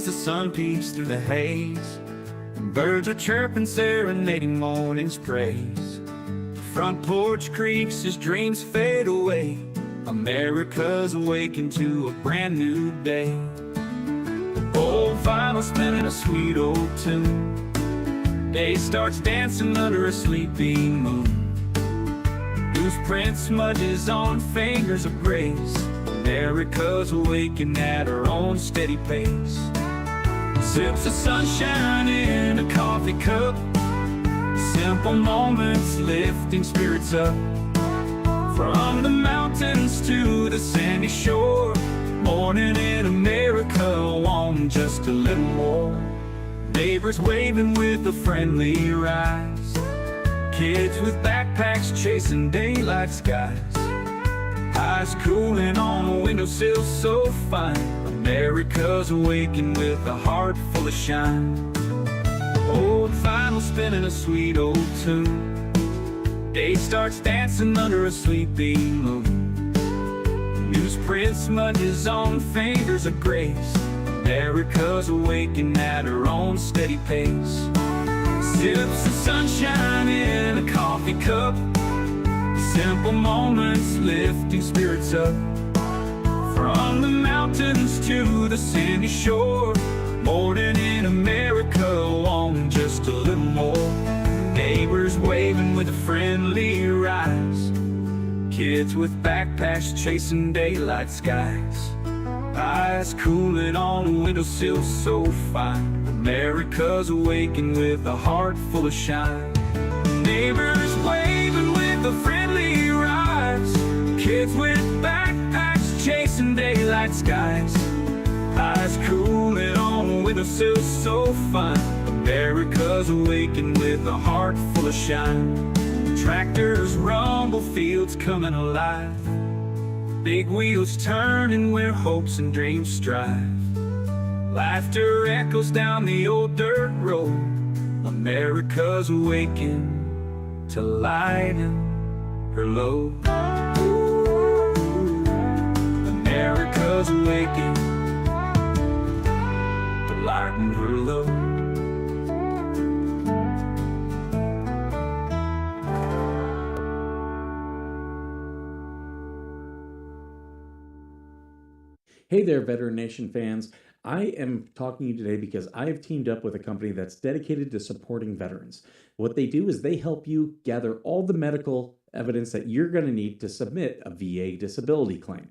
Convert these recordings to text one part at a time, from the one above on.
as the sun peeks through the haze. Birds are chirping, serenading morning's praise. Front porch creaks as dreams fade away. America's awakened to a brand new day. Old vinyl spinning a sweet old tune. Day starts dancing under a sleepy moon. Newsprint smudges on fingers of grace. America's awakened at her own steady pace. Sips of sunshine in a coffee cup. Simple moments lifting spirits up. From the mountains to the sandy shore. Morning in America, want just a little more. Neighbors waving with a friendly rise. Kids with backpacks chasing daylight skies. Eyes cooling on a windowsill so fine. America's awakened with a heart full of shine. Old vinyl spinning a sweet old tune. Day starts dancing under a sleepy moon. Newsprint smudges on fingers of grace. America's awakened at her own steady pace. Sips of sunshine in a coffee cup. Simple moments lifting spirits up. From the mountains to the sandy shore. Morning in America, want just a little more. Neighbors waving with a friendly rise. Kids with backpacks chasing daylight skies. Eyes cooling on a windowsill so fine. America's awakened with a heart full of shine. Neighbors waving with a friendly rise. Kids with backpacks chasing daylight skies. Eyes cooling on a windowsill so fine. America's awakened with a heart full of shine. Tractors rumble, fields coming alive. Big wheels turning where hopes and dreams strive. Laughter echoes down the old dirt road. America's awakened to lighten her load. America's awakened to lighten her load. Hey there, Veteran Nation fans. I am talking to you today because I have teamed up with a company that's dedicated to supporting veterans. What they do is they help you gather all the medical evidence that you're going to need to submit a VA disability claim.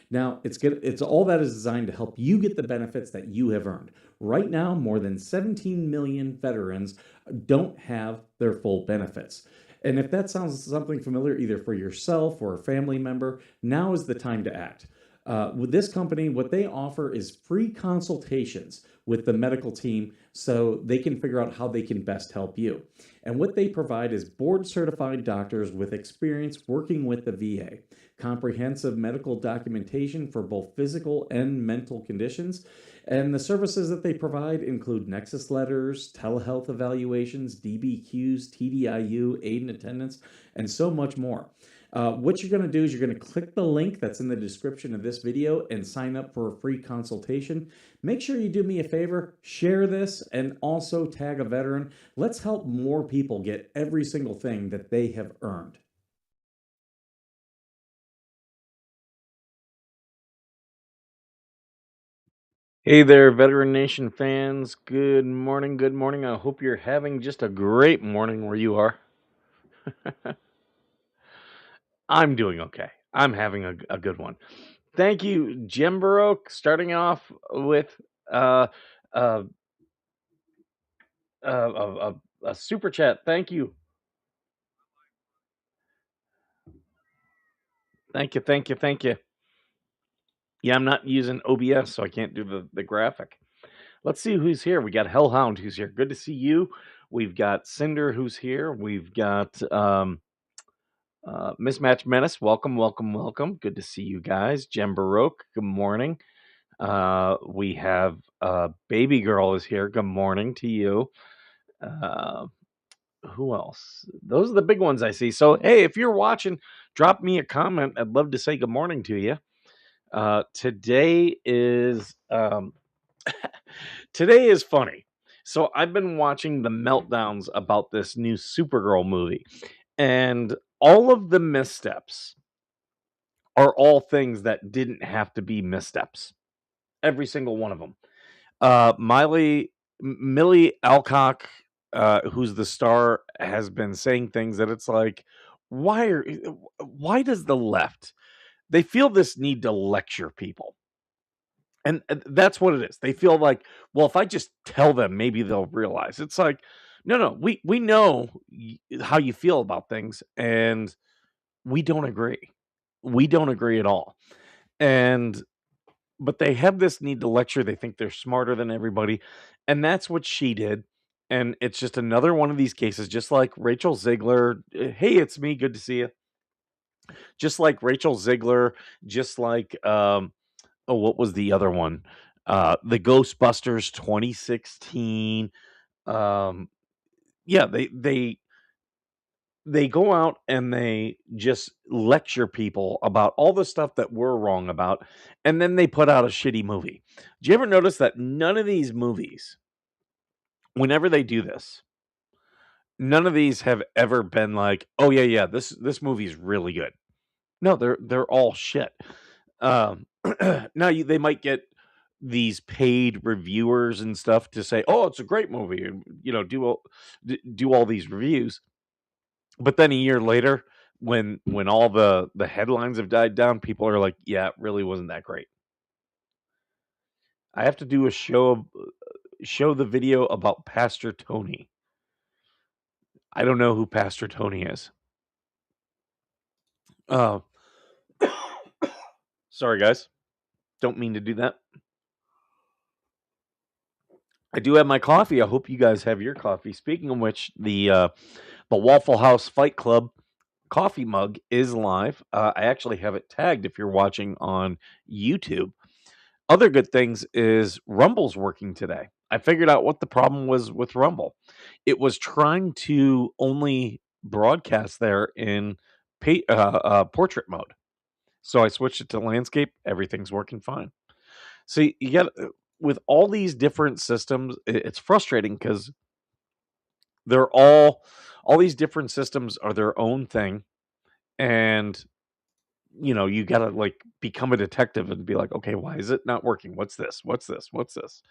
Now, it's all that is designed to help you get the benefits that you have earned. Right now, more than 17 million veterans don't have their full benefits. And if that sounds something familiar, either for yourself or a family member, now is the time to act. With this company, what they offer is free consultations with the medical team so they can figure out how they can best help you. And what they provide is board-certified doctors with experience working with the VA, comprehensive medical documentation for both physical and mental conditions, and the services that they provide include nexus letters, telehealth evaluations, DBQs, TDIU, aid and attendance, and so much more. What you're going to do is you're going to click the link that's in the description of this video and sign up for a free consultation. Make sure you do me a favor, share this, and also tag a veteran. Let's help more people get every single thing that they have earned. Hey there, Veteran Nation fans. Good morning, good morning. I hope you're having just a great morning where you are. I'm doing okay. I'm having a good one. Thank you, Jim Baroque, starting off with a super chat. Thank you. Thank you, thank you, thank you. Yeah, I'm not using OBS, so I can't do the graphic. Let's see who's here. We got Hellhound who's here. Good to see you. We've got Cinder who's here. We've got Mismatch Menace. Welcome, welcome, welcome. Good to see you guys. Jem Baroque, good morning. We have Baby Girl is here. Good morning to you. Who else? Those are the big ones I see. So, hey, if you're watching, drop me a comment. I'd love to say good morning to you. Today is Today is funny. So I've been watching the meltdowns about this new Supergirl movie, and all of the missteps are all things that didn't have to be missteps. Every single one of them. Millie Alcock, who's the star, has been saying things that it's like, why does the left, they feel this need to lecture people? And that's what it is. They feel like, well, if I just tell them, maybe they'll realize. It's like, no, we know how you feel about things, and we don't agree. We don't agree at all. And but they have this need to lecture. They think they're smarter than everybody, and that's what she did. And it's just another one of these cases, just like Rachel Ziegler. Hey, it's me. Good to see you. Just like Rachel Ziegler. Just like oh, what was the other one? The Ghostbusters 2016. Um, yeah, they go out and they just lecture people about all the stuff that we're wrong about, and then they put out a shitty movie. Do you ever notice that none of these movies, whenever they do this, none of these have ever been like, oh yeah, this movie's really good. No, they're all shit. Um, now they might get these paid reviewers and stuff to say, "Oh, it's a great movie," and do all these reviews. But then a year later, when all the headlines have died down, people are like, "Yeah, it really wasn't that great." I have to do a show the video about Pastor Tony. I don't know who Pastor Tony is. Uh, sorry guys, don't mean to do that. I do have my coffee. I hope you guys have your coffee. Speaking of which, the Waffle House Fight Club coffee mug is live. I actually have it tagged if you're watching on YouTube. Other good things is Rumble's working today. I figured out what the problem was with Rumble. It was trying to only broadcast there in portrait mode. So I switched it to landscape. Everything's working fine. See, you got with all these different systems, it's frustrating because they're all these different systems are their own thing, and you gotta like become a detective and be like, okay, why is it not working? What's this? What's this? What's this?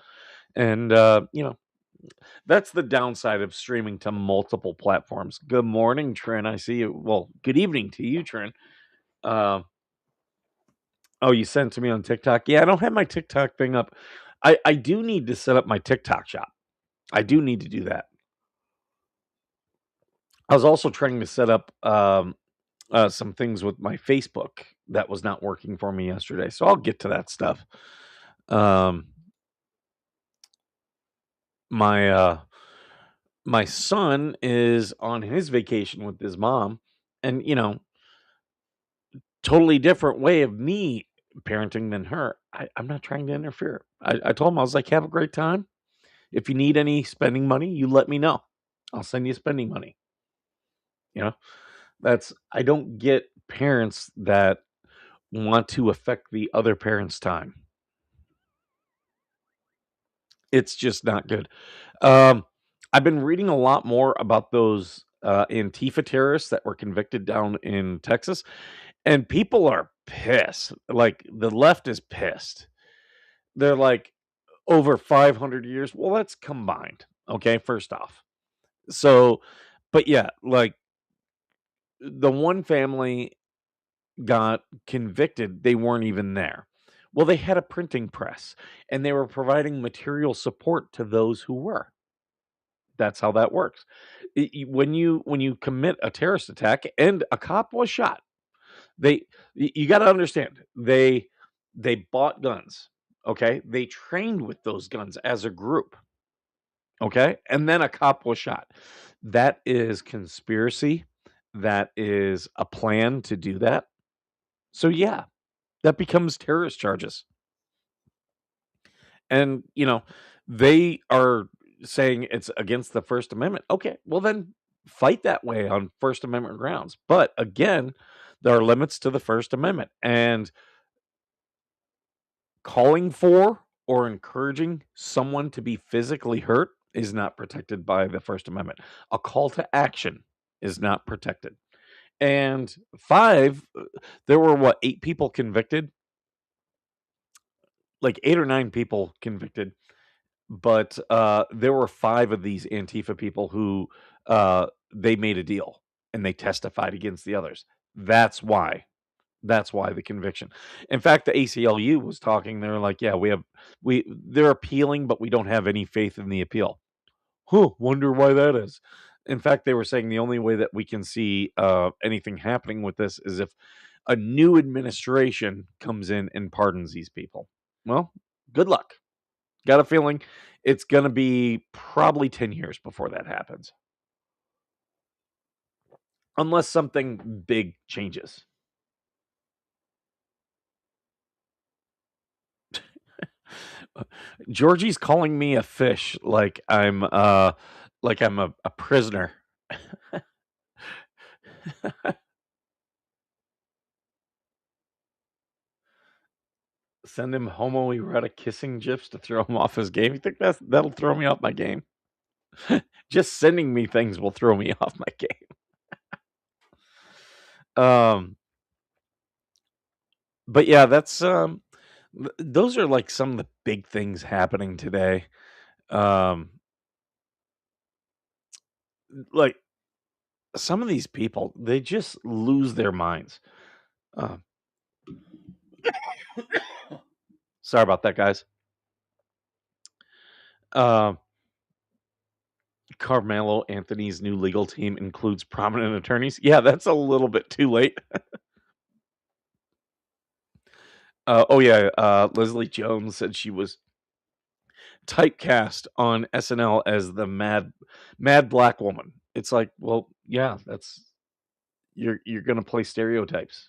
And that's the downside of streaming to multiple platforms. Good morning, Trent. I see you. Well, good evening to you, Trent. Uh, oh, you sent it to me on TikTok. Yeah, I don't have my TikTok thing up. I do need to set up my TikTok shop. I do need to do that. I was also trying to set up some things with my Facebook that was not working for me yesterday. So I'll get to that stuff. Um, my my son is on his vacation with his mom, and totally different way of me parenting than her. I'm not trying to interfere. I told him, I was like, have a great time. If you need any spending money, you let me know. I'll send you spending money. You know, I don't get parents that want to affect the other parent's time. It's just not good. Um, I've been reading a lot more about those Antifa terrorists that were convicted down in Texas, and people are pissed. Like the left is pissed. They're like over 500 years. Well, that's combined. Okay, first off. So, but yeah, like the one family got convicted, they weren't even there. Well, they had a printing press and they were providing material support to those who were. That's how that works. When you commit a terrorist attack and a cop was shot, you got to understand they bought guns. Okay, they trained with those guns as a group. Okay, and then a cop was shot. That is conspiracy. That is a plan to do that. So yeah, that becomes terrorist charges. And, they are saying it's against the First Amendment. Okay, well, then fight that way on First Amendment grounds. But again, there are limits to the First Amendment. And calling for or encouraging someone to be physically hurt is not protected by the First Amendment. A call to action is not protected. And 5, there were what, 8 people convicted? Like 8 or 9 people convicted, but, there were 5 of these Antifa people who, they made a deal, and they testified against the others. That's why. That's why the conviction. In fact, the ACLU was talking, they were like, "Yeah, they're appealing, but we don't have any faith in the appeal." Huh, wonder why that is. In fact, they were saying the only way that we can see, anything happening with this is if a new administration comes in and pardons these people. Well, good luck. Got a feeling it's gonna be probably 10 years before that happens, unless something big changes. Georgie's calling me a fish like I'm a prisoner. Send him homoerotic kissing gifs to throw him off his game. You think that'll throw me off my game? Just sending me things will throw me off my game. Um, but yeah, that's those are like some of the big things happening today. Um, like some of these people, they just lose their minds. Uh, sorry about that, guys. Uh, Carmelo Anthony's new legal team includes prominent attorneys. Yeah, that's a little bit too late. Oh yeah, Leslie Jones said she was typecast on SNL as the mad black woman. It's like, well, yeah, that's you're gonna play stereotypes.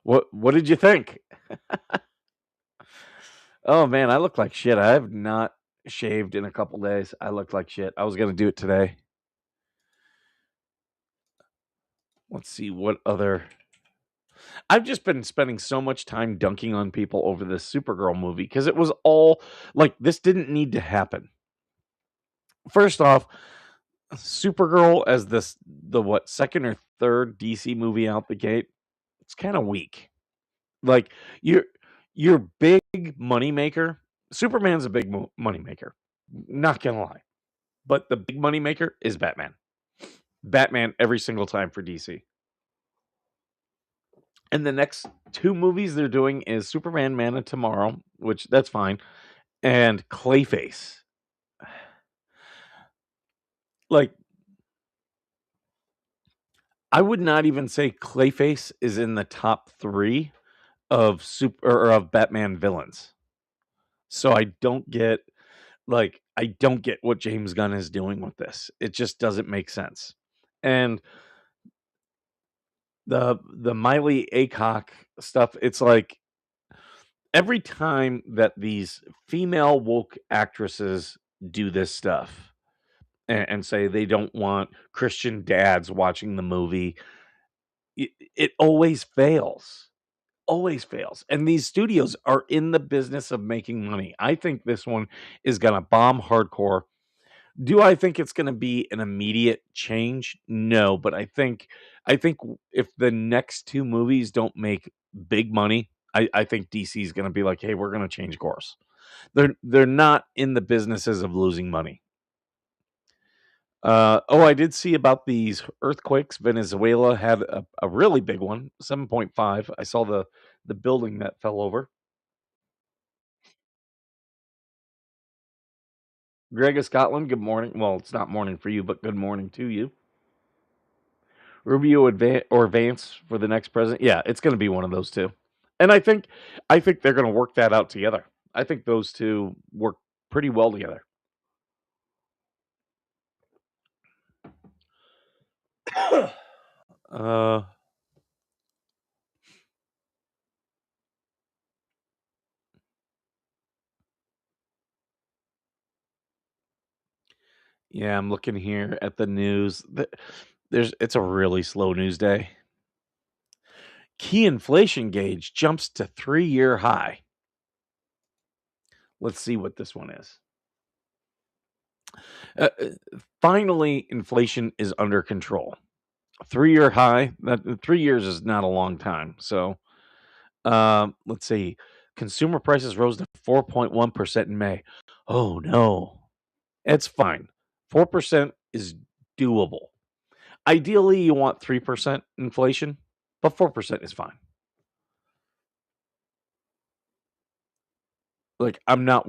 What did you think? Oh man, I look like shit. I have not shaved in a couple days. I look like shit. I was gonna do it today. Let's see what other. I've just been spending so much time dunking on people over this Supergirl movie because it was all like this didn't need to happen. First off, Supergirl as the what second or third DC movie out the gate, it's kind of weak. Like your your big money maker, Superman's a big money maker. Not gonna lie, but the big money maker is Batman. Batman every single time for DC. And the next two movies they're doing is Superman Man of Tomorrow, which that's fine, and Clayface. Like I would not even say Clayface is in the top 3 of super or of Batman villains. So I don't get what James Gunn is doing with this. It just doesn't make sense. And the Miley Acock stuff, it's like every time that these female woke actresses do this stuff and say they don't want Christian dads watching the movie, it always fails. Always fails. And these studios are in the business of making money. I think this one is going to bomb hardcore. Do I think it's going to be an immediate change? No, but I think if the next two movies don't make big money, I think DC is going to be like, "Hey, we're going to change course." They're not in the businesses of losing money. Oh, I did see about these earthquakes. Venezuela had a really big one, 7.5. I saw the building that fell over. Greg of Scotland, good morning. Well, it's not morning for you, but good morning to you. Rubio or Vance for the next president. Yeah, it's going to be one of those two. And I think they're going to work that out together. I think those two work pretty well together. uh yeah, I'm looking here at the news. It's a really slow news day. Key inflation gauge jumps to 3-year high. Let's see what this one is. Finally, inflation is under control. 3-year high. 3 years is not a long time. So, let's see. Consumer prices rose to 4.1% in May. Oh no, it's fine. 4% is doable. Ideally, you want 3% inflation, but 4% is fine. Like, I'm not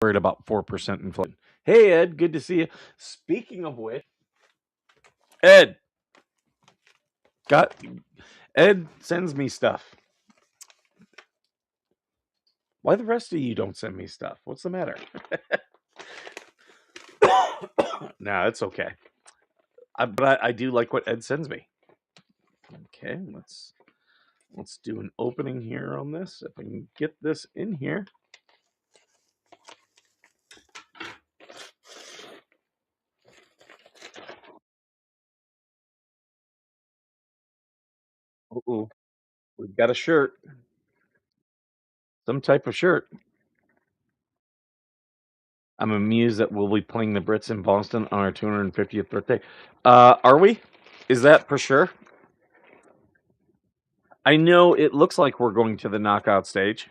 worried about 4% inflation. Hey, Ed, good to see you. Speaking of which, Ed sends me stuff. Why the rest of you don't send me stuff? What's the matter? Nah, it's okay. But I do like what Ed sends me. Okay, let's do an opening here on this. If I can get this in here. Uh-oh, we've got a shirt. Some type of shirt. I'm amused that we'll be playing the Brits in Boston on our 250th birthday. Are we? Is that for sure? I know it looks like we're going to the knockout stage.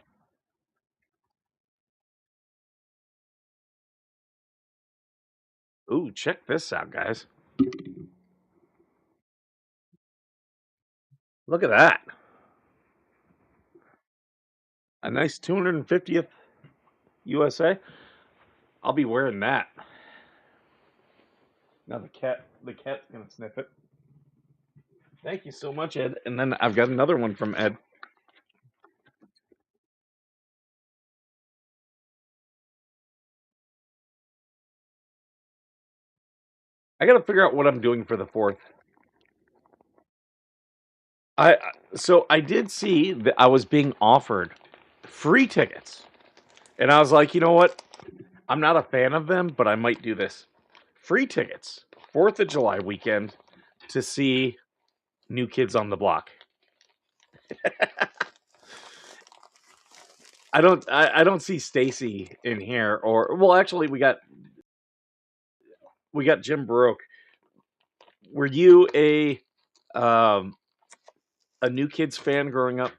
Ooh, check this out, guys. Look at that. A nice 250th USA. I'll be wearing that. Now the cat's gonna sniff it. Thank you so much, Ed. And then I've got another one from Ed. I got to figure out what I'm doing for the 4th. So I did see that I was being offered free tickets, and I was like, you know what? I'm not a fan of them, but I might do this. Free tickets, 4th of July weekend, to see New Kids on the Block. I don't see Stacy in here, or well, actually, we got Jim Baroque. Were you a New Kids fan growing up?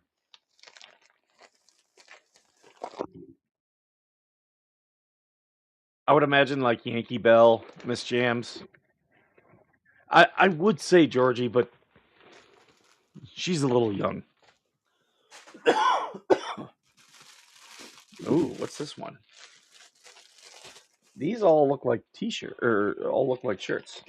I would imagine like Yankee Bell, Miss Jams. I would say Georgie, but she's a little young. Ooh, what's this one? These all look like t-shirt or all look like shirts.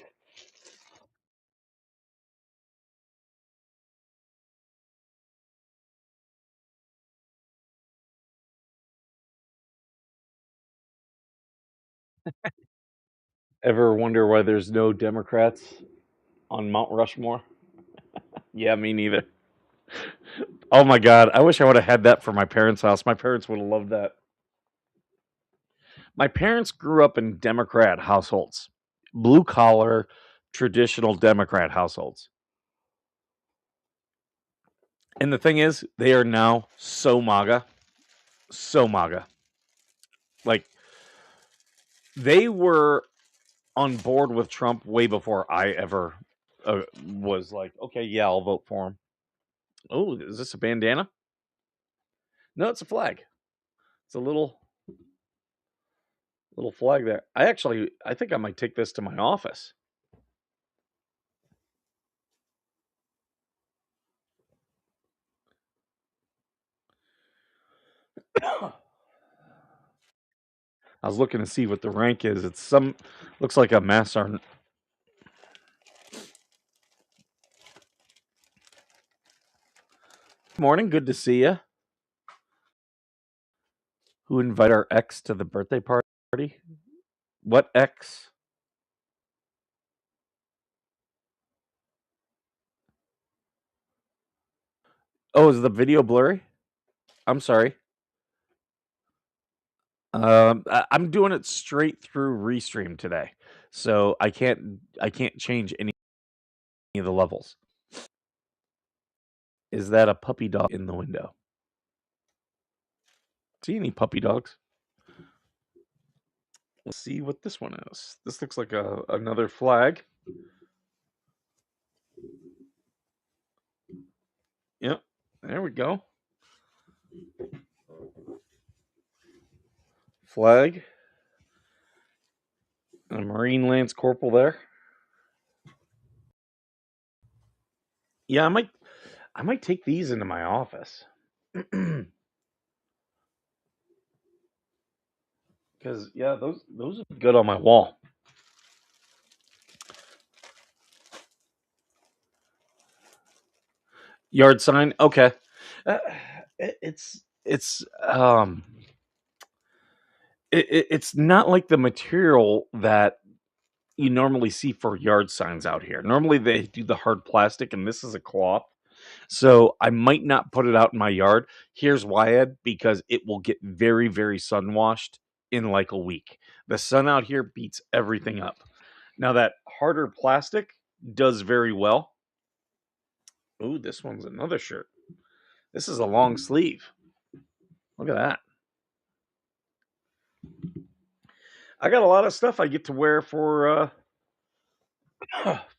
Ever wonder why there's no Democrats on Mount Rushmore? Yeah, me neither. Oh my God, I wish I would have had that for my parents' house. My parents would have loved that. My parents grew up in Democrat households, blue collar, traditional Democrat households. And the thing is, they are now so MAGA. So MAGA. Like, they were on board with Trump way before I ever was like, okay, yeah, I'll vote for him. Oh, is this a bandana? No, it's a flag. It's a little flag there. I think I might take this to my office. I was looking to see what the rank is. Looks like a mass sergeant. Morning, good to see you. Who invited our ex to the birthday party? What ex? Oh, is the video blurry? I'm sorry. I'm doing it straight through Restream today, so I can't change any of the levels. Is that a puppy dog in the window? See any puppy dogs? Let's see what this one is. This looks like another flag. Yep, there we go. Flag. A Marine Lance Corporal there. Yeah, I might take these into my office. Because yeah, those are good on my wall. Yard sign. Okay. Uh, it's it's not like the material that you normally see for yard signs out here. Normally they do the hard plastic, and this is a cloth. So I might not put it out in my yard. Here's why, Ed, because it will get very, very sun washed in like a week. The sun out here beats everything up. Now that harder plastic does very well. Ooh, this one's another shirt. This is a long sleeve. Look at that. I got a lot of stuff I get to wear for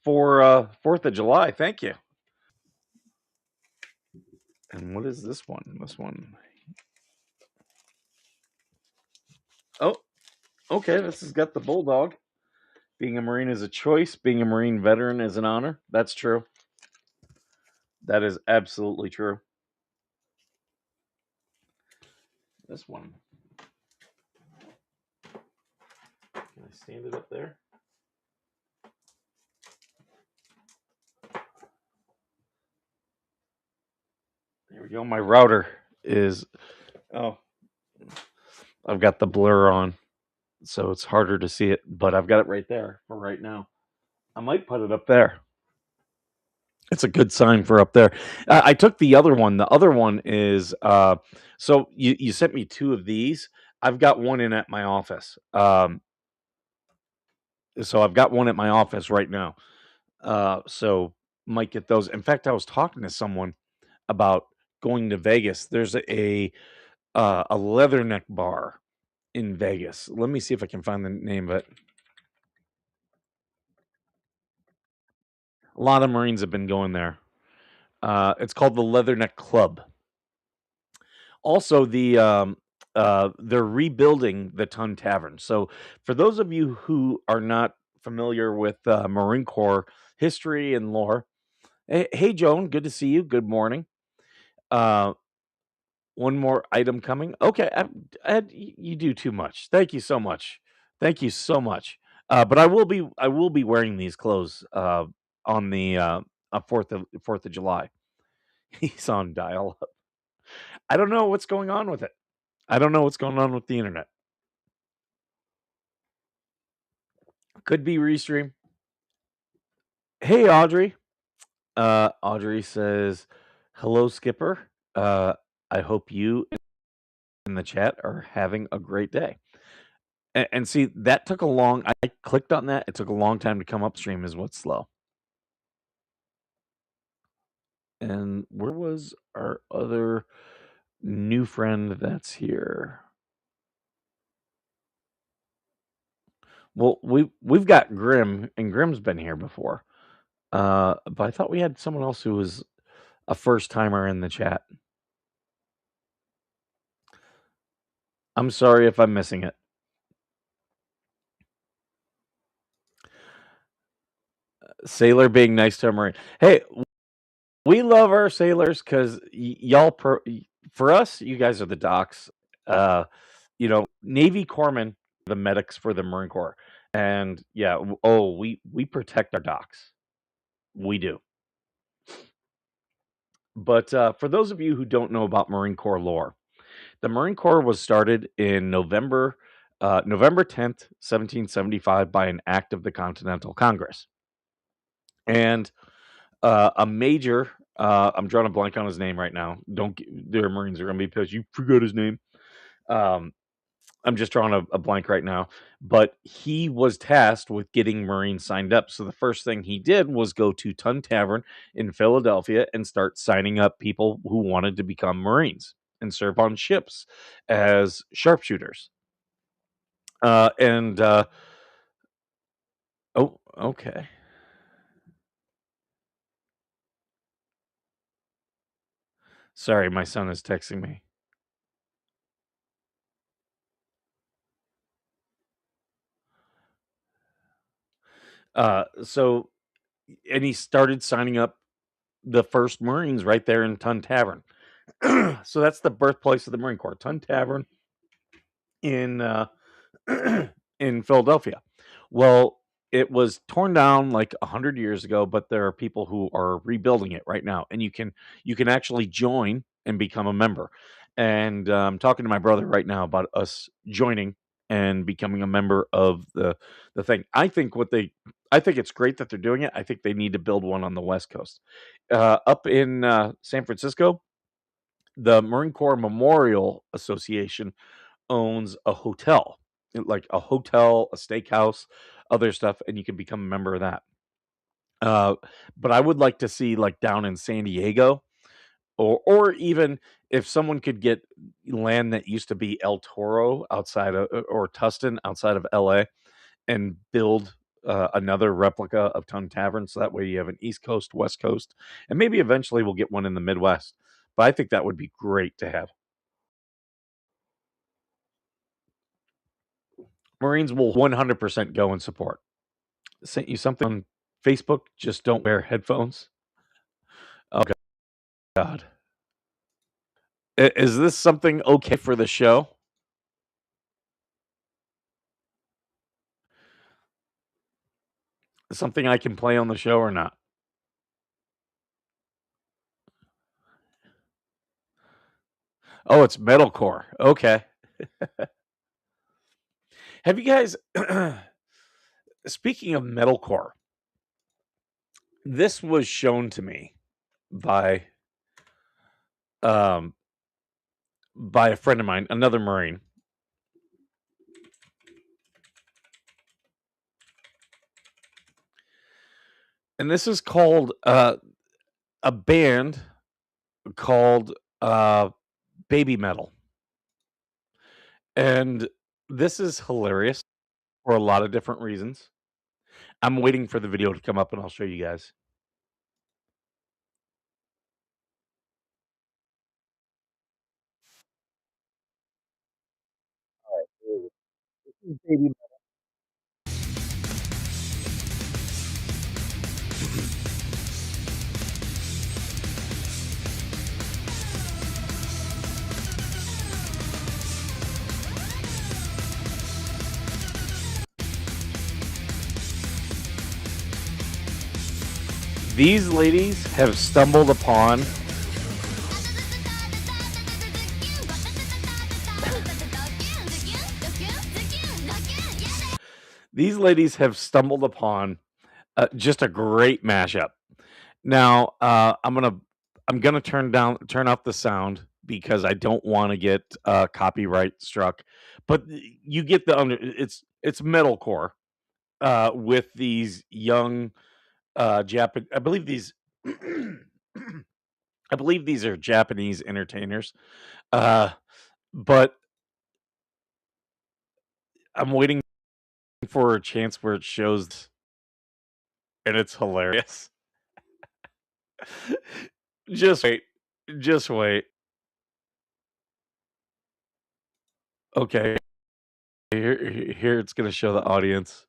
4th of July. Thank you. And what is this one? This one. Oh, okay. This has got the bulldog. Being a Marine is a choice. Being a Marine veteran is an honor. That's true. That is absolutely true. This one. Can I stand it up there? There we go. My router is. Oh, I've got the blur on, so it's harder to see it, but I've got it right there for right now. I might put it up there. It's a good sign for up there. I took the other one. The other one is so you sent me two of these. I've got one in at my office. So I've got one at my office right now. So might get those. In fact, I was talking to someone about going to Vegas. There's a leatherneck bar in Vegas. Let me see if I can find the name of it. A lot of Marines have been going there. It's called the Leatherneck Club. Also, they're rebuilding the Ton Tavern. So, for those of you who are not familiar with Marine Corps history and lore, hey Joan, good to see you. Good morning. Uh, one more item coming. Okay, you do too much. Thank you so much. Thank you so much. But I will be wearing these clothes on the 4th of July. He's on dial up. I don't know what's going on with it. I don't know what's going on with the internet. Could be restream. Hey Audrey. Audrey says, "Hello Skipper. I hope you in the chat are having a great day." And see, that took a long. I clicked on that. It took a long time to come upstream. Is what's slow. And where was our other new friend that's here? Well, we've got Grim, and Grim's been here before. But I thought we had someone else who was a first timer in the chat. I'm sorry if I'm missing it. Sailor being nice to a Marine. Hey, we love our sailors because y'all, for us, you guys are the docs. Navy corpsmen, the medics for the Marine Corps. And yeah, we protect our docks. We do. But for those of you who don't know about Marine Corps lore, the Marine Corps was started in November 10th, 1775, by an act of the Continental Congress. And a major, I'm drawing a blank on his name right now. Their Marines are going to be pissed. You forgot his name. I'm just drawing a blank right now, but he was tasked with getting Marines signed up. So the first thing he did was go to Tun Tavern in Philadelphia and start signing up people who wanted to become Marines and serve on ships as sharpshooters. And oh, okay. Sorry, my son is texting me. So and he started signing up the first Marines right there in Tun Tavern. So that's the birthplace of the Marine Corps, Tun Tavern in in Philadelphia. Well, it was torn down like 100 years ago, but there are people who are rebuilding it right now, and you can actually join and become a member. And I'm talking to my brother right now about us joining and becoming a member of the thing. I think it's great that they're doing it. I think they need to build one on the West Coast, up in San Francisco. The Marine Corps Memorial Association owns a hotel, like a hotel, a steakhouse, other stuff, and you can become a member of that. Uh, but I would like to see like down in San Diego, or even if someone could get land that used to be El Toro outside of or Tustin outside of LA and build another replica of Tun Tavern, so that way you have an East Coast, West Coast, and maybe eventually we'll get one in the Midwest. But I think that would be great to have. Marines will 100% go and support. Sent you something on Facebook. Just don't wear headphones. Oh God, is this something okay for the show? Something I can play on the show or not? Oh, it's metalcore. Okay. Have you guys? Speaking of metalcore, this was shown to me by um by a friend of mine, another Marine, and this is called a band called Baby Metal, and this is hilarious for a lot of different reasons. I'm waiting for the video to come up, and I'll show you guys. Baby. These ladies have stumbled upon just a great mashup. Now, I'm gonna turn off the sound because I don't want to get copyright struck. But you get the under. It's metalcore with these young Japan. I believe these. I believe these are Japanese entertainers. Uh, but I'm waiting for a chance where it shows, and it's hilarious. Just wait. Just wait. Okay. Here it's gonna show the audience.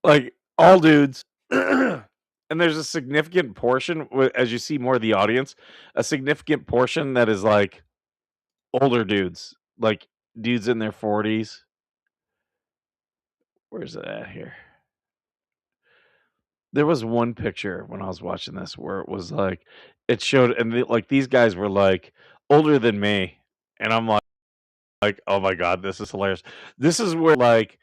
Like all dudes. And there's a significant portion as you see more of the audience, a significant portion that is like older dudes, like dudes in their 40s. Where's it at here? There was one picture when I was watching this where it was like it showed and like these guys were like older than me, and I'm like, oh my god, this is hilarious. This is where like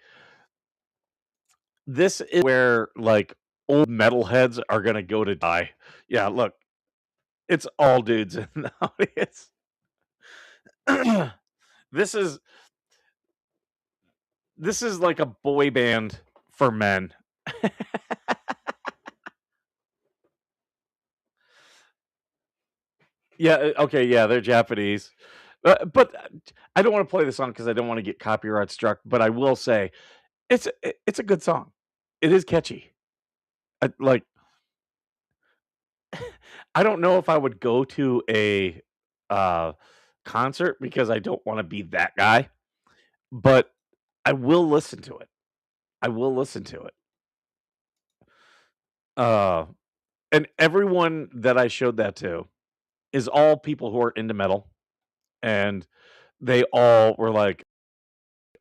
this is where like old metalheads are gonna go to die. Yeah, look, it's all dudes in the audience. This is like a boy band for men. Yeah, okay, yeah, they're Japanese. But I don't want to play the song because I don't want to get copyright struck. But I will say it's a good song. It is catchy. Like I don't know if I would go to a uh, concert because I don't want to be that guy, but I will listen to it. I will listen to it. Uh, and everyone that I showed that to is all people who are into metal, and they all were like,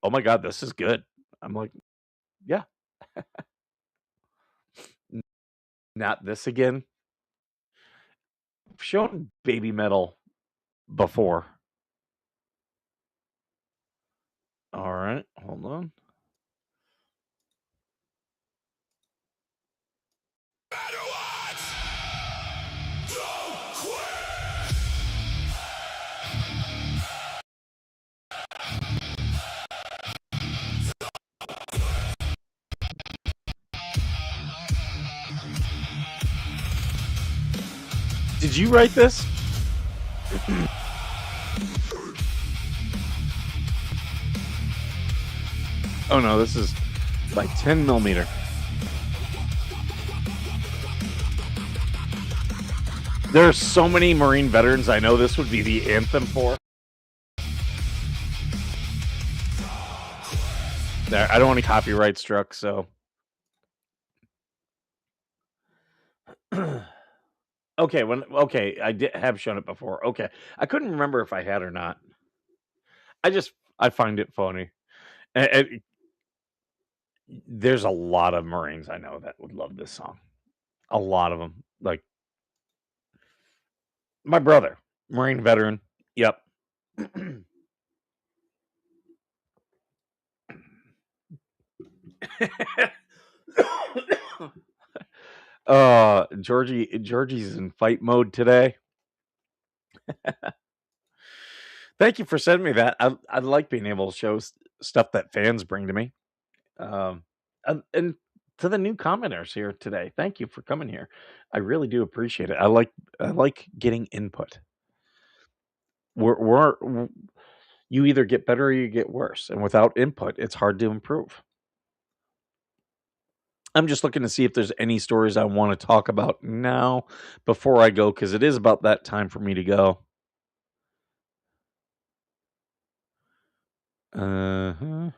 "Oh my god, this is good." I'm like, "Yeah, n- not this again." I've shown baby metal before. All right, hold on. Did you write this? Oh no, this is like 10 millimeter. There are so many Marine veterans I know this would be the anthem for. There, I don't want any copyright struck, so. Okay, I did have shown it before. Okay, I couldn't remember if I had or not. I find it funny. And there's a lot of Marines I know that would love this song. A lot of them. Like my brother, Marine veteran. Yep. Georgie's in fight mode today. Thank you for sending me that. I like being able to show stuff that fans bring to me. Um, and to the new commenters here today, thank you for coming here. I really do appreciate it. I like getting input. We're you either get better or you get worse, and without input, it's hard to improve. I'm just looking to see if there's any stories I want to talk about now before I go because it is about that time for me to go. Uh-huh.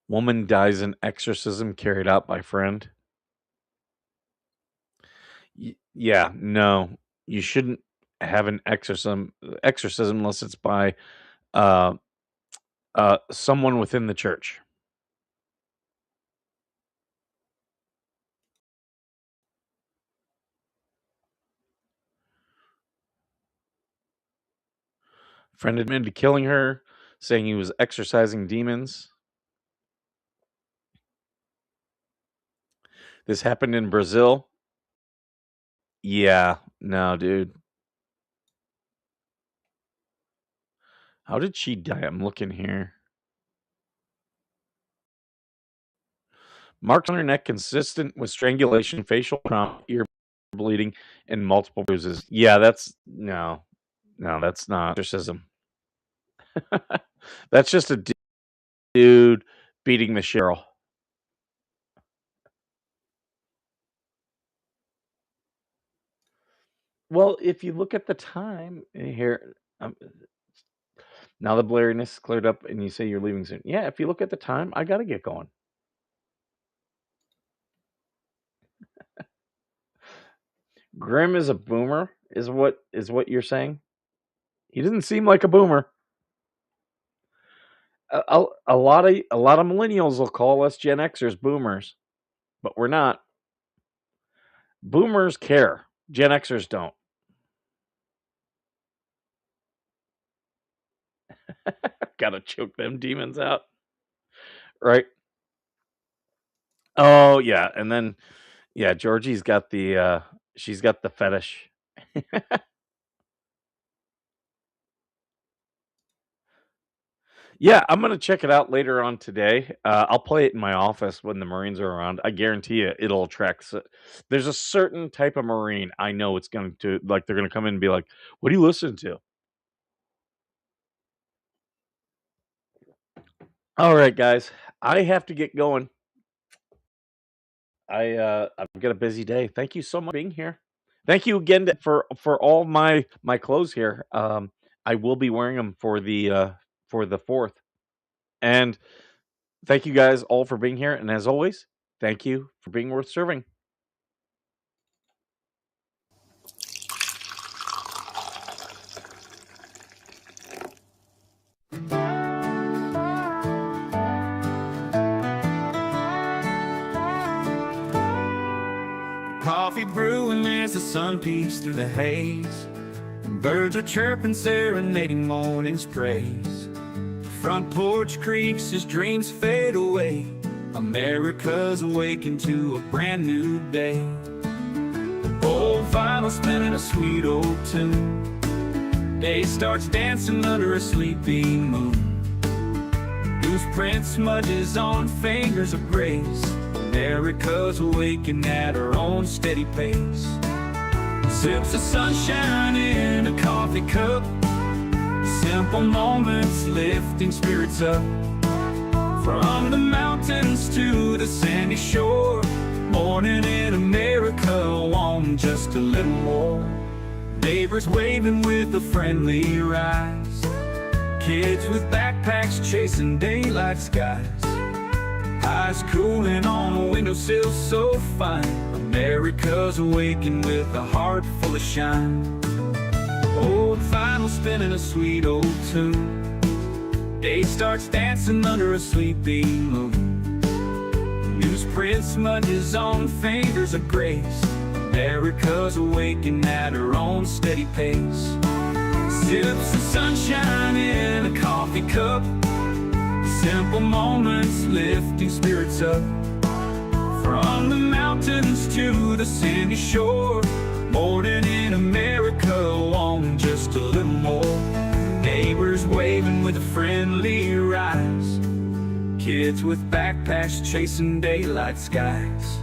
Woman dies in exorcism carried out by friend. Yeah, no, you shouldn't have an exorcism unless it's by uh, someone within the church. Friend admitted to killing her, saying he was exorcising demons. This happened in Brazil. Yeah, no, dude. How did she die? I'm looking here. Marks on her neck consistent with strangulation, facial trauma, ear bleeding, and multiple bruises. Yeah, no, that's not exorcism. That's just a dude beating the Cheryl. Well, if you look at the time here, now the blurriness cleared up, and you say you're leaving soon. Yeah, if you look at the time, I gotta get going. Grim is a boomer, is what you're saying. He doesn't seem like a boomer. A lot of millennials will call us Gen Xers boomers, but we're not. Boomers care. Gen Xers don't. Gotta choke them demons out, right? Oh yeah, and then yeah, Georgie's got the she's got the fetish. Yeah, I'm gonna check it out later on today. I'll play it in my office when the Marines are around. I guarantee you, it'll attract. There's a certain type of Marine I know it's going to like. They're going to come in and be like, "What do you listen to?" All right, guys, I have to get going. I've got a busy day. Thank you so much for being here. Thank you again for all my clothes here. I will be wearing them for the 4th. And thank you guys all for being here. And as always, thank you for being worth serving. Coffee brewing as the sun peeks through the haze. Birds are chirping, serenading morning's praise. Front porch creaks as dreams fade away. America's awakened to a brand new day. Old vinyl spinning a sweet old tune. Day starts dancing under a sleepy moon. Newsprint smudges on fingers of grace. America's awakened at her own steady pace. Sips of sunshine in a coffee cup. Simple moments lifting spirits up. From the mountains to the sandy shore. Morning in America, want just a little more. Neighbors waving with a friendly rise. Kids with backpacks chasing daylight skies. Eyes cooling on a windowsill so fine. America's awakened with a heart full of shine. Old vinyl spinning a sweet old tune. Day starts dancing under a sleepy moon. Newsprint smudges on fingers of grace. America's awakened at her own steady pace. Sips of sunshine in a coffee cup. Simple moments lifting spirits up. From the mountains to the sandy shore. Morning in America, want just a little more. Neighbors waving with a friendly rise. Kids with backpacks chasing daylight skies.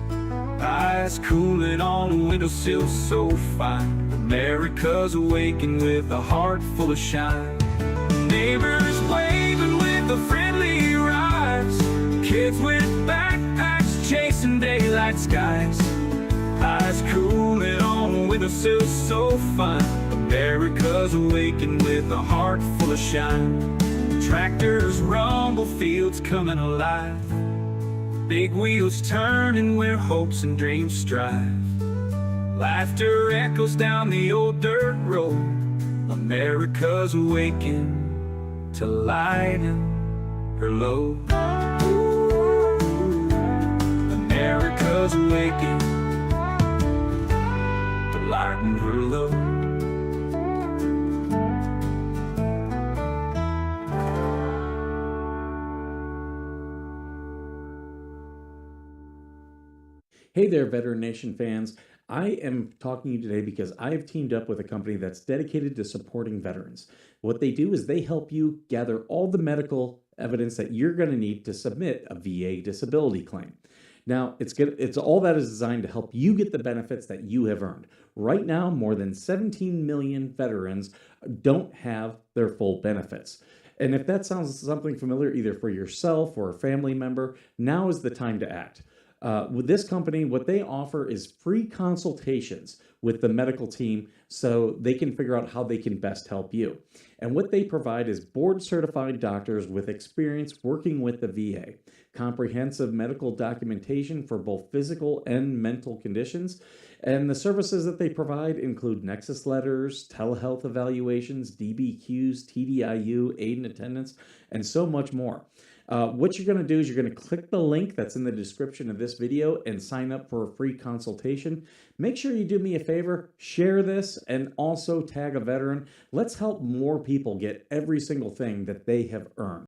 Eyes cooling on a windowsill so fine. America's awakened with a heart full of shine. Neighbors waving with a friendly rise. Kids with backpacks chasing daylight skies. Eyes cooling on a windowsill so fine. America's awakened with a heart full of shine. Tractors rumble, fields coming alive. Big wheels turning where hopes and dreams strive. Laughter echoes down the old dirt road. America's awakened to lighten her load. America's awakened to lighten her load. Hey there, Veteran Nation fans. I am talking to you today because I have teamed up with a company that's dedicated to supporting veterans. What they do is they help you gather all the medical evidence that you're going to need to submit a VA disability claim. Now, it's all that is designed to help you get the benefits that you have earned. Right now, more than 17 million veterans don't have their full benefits. And if that sounds something familiar, either for yourself or a family member, now is the time to act. With this company, what they offer is free consultations with the medical team so they can figure out how they can best help you. And what they provide is board-certified doctors with experience working with the VA, comprehensive medical documentation for both physical and mental conditions, and the services that they provide include nexus letters, telehealth evaluations, DBQs, TDIU, aid and attendance, and so much more. What you're going to do is you're going to click the link that's in the description of this video and sign up for a free consultation. Make sure you do me a favor, share this, and also tag a veteran. Let's help more people get every single thing that they have earned.